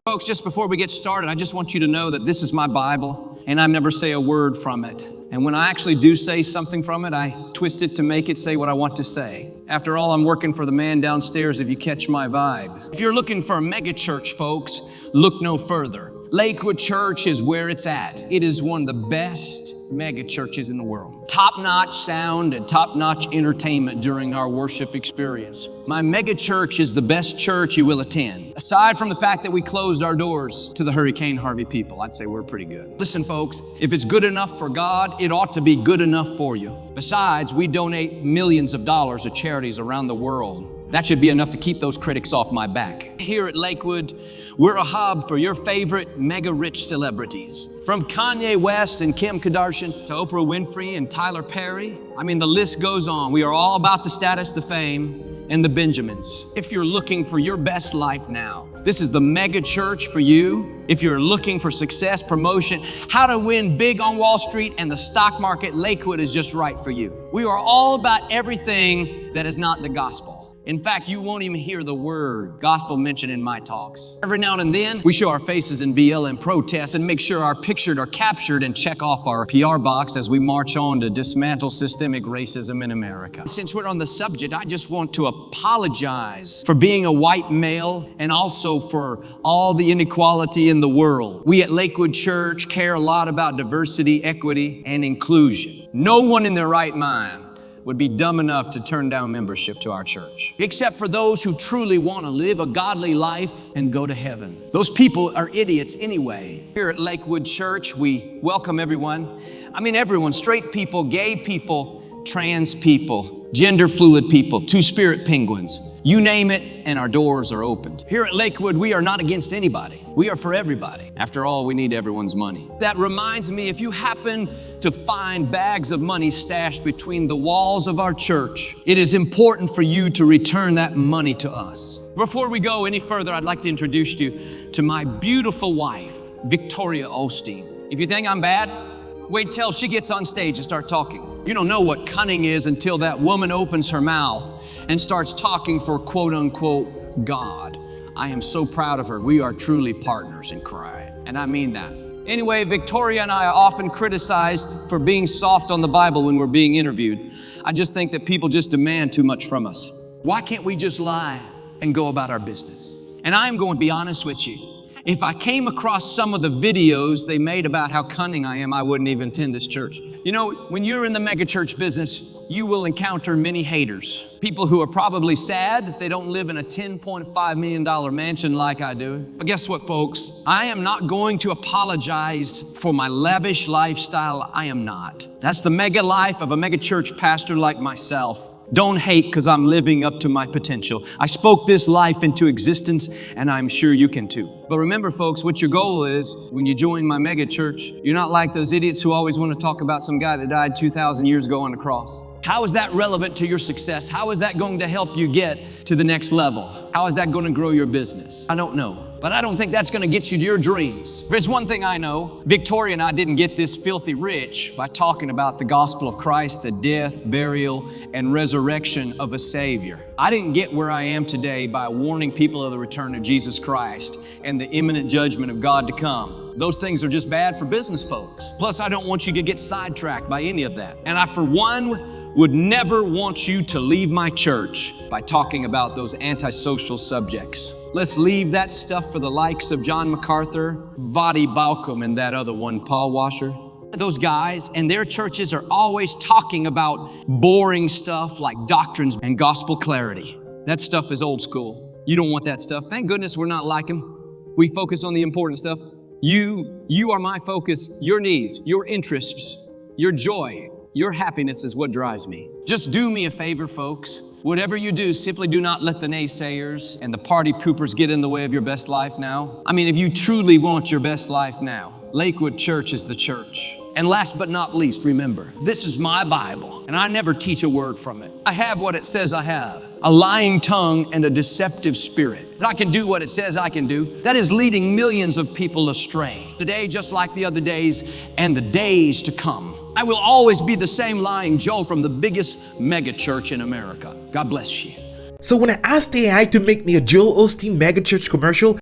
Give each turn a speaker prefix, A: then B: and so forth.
A: Folks, just before we get started, I just want you to know that this is my Bible, and I never say a word from it. And when I actually do say something from it, I twist it to make it say what I want to say. After all, I'm working for the man downstairs, if you catch my vibe. If you're looking for a mega church, folks, look no further. Lakewood Church is where it's at. It is one of the best mega churches in the world. Top-notch sound and top-notch entertainment during our worship experience. My mega church is the best church you will attend. Aside from the fact that we closed our doors to the Hurricane Harvey people, I'd say we're pretty good. Listen, folks, if it's good enough for God, it ought to be good enough for you. Besides, we donate millions of dollars to charities around the world. That should be enough to keep those critics off my back. Here at Lakewood, we're a hub for your favorite mega-rich celebrities. From Kanye West and Kim Kardashian to Oprah Winfrey and Tyler Perry. I mean, the list goes on. We are all about the status, the fame, and the Benjamins. If you're looking for your best life now, this is the mega church for you. If you're looking for success, promotion, how to win big on Wall Street and the stock market, Lakewood is just right for you. We are all about everything that is not the gospel. In fact, you won't even hear the word gospel mentioned in my talks. Every now and then, we show our faces in BL and protest and make sure our pictures are captured and check off our PR box as we march on to dismantle systemic racism in America. Since we're on the subject, I just want to apologize for being a white male and also for all the inequality in the world. We at Lakewood Church care a lot about diversity, equity, and inclusion. No one in their right mind would be dumb enough to turn down membership to our church, except for those who truly want to live a godly life and go to heaven. Those people are idiots anyway. Here at Lakewood Church, we welcome everyone. I mean everyone, straight people, gay people, trans people, gender fluid people, two-spirit penguins. You name it, and our doors are opened. Here at Lakewood, we are not against anybody. We are for everybody. After all, we need everyone's money. That reminds me, if you happen to find bags of money stashed between the walls of our church, it is important for you to return that money to us. Before we go any further, I'd like to introduce you to my beautiful wife, Joel Osteen. If you think I'm bad, wait till she gets on stage and start talking. You don't know what cunning is until that woman opens her mouth and starts talking for quote unquote God. I am so proud of her. We are truly partners in crime, and I mean that. Anyway, Victoria and I are often criticized for being soft on the Bible when we're being interviewed. I just think that people just demand too much from us. Why can't we just lie and go about our business? And I'm going to be honest with you. If I came across some of the videos they made about how cunning I am, I wouldn't even attend this church. You know, when you're in the megachurch business, you will encounter many haters. People who are probably sad that they don't live in a $10.5 million mansion like I do. But guess what, folks? I am not going to apologize for my lavish lifestyle. I am not. That's the mega life of a mega church pastor like myself. Don't hate because I'm living up to my potential. I spoke this life into existence, and I'm sure you can too. But remember, folks, what your goal is when you join my mega church, you're not like those idiots who always want to talk about some guy that died 2,000 years ago on the cross. How is that relevant to your success? How is that going to help you get to the next level? How is that going to grow your business? I don't know. But I don't think that's going to get you to your dreams. If there's one thing I know, Victoria and I didn't get this filthy rich by talking about the gospel of Christ, the death, burial, and resurrection of a Savior. I didn't get where I am today by warning people of the return of Jesus Christ and the imminent judgment of God to come. Those things are just bad for business folks. Plus, I don't want you to get sidetracked by any of that. And I, for one, would never want you to leave my church by talking about those antisocial subjects. Let's leave that stuff for the likes of John MacArthur, Vadi Balcom, and that other one, Paul Washer. Those guys and their churches are always talking about boring stuff like doctrines and gospel clarity. That stuff is old school. You don't want that stuff. Thank goodness we're not like them. We focus on the important stuff. You are my focus. Your needs, your interests, your joy, your happiness is what drives me. Just do me a favor, folks. Whatever you do, simply do not let the naysayers and the party poopers get in the way of your best life now. I mean, if you truly want your best life now, Lakewood Church is the church. And last but not least, remember, this is my Bible, and I never teach a word from it. I have what it says I have, a lying tongue and a deceptive spirit. That I can do what it says I can do. That is leading millions of people astray. Today, just like the other days and the days to come, I will always be the same lying Joe from the biggest mega church in America. God bless you.
B: So when I asked AI to make me a Joel Osteen megachurch commercial,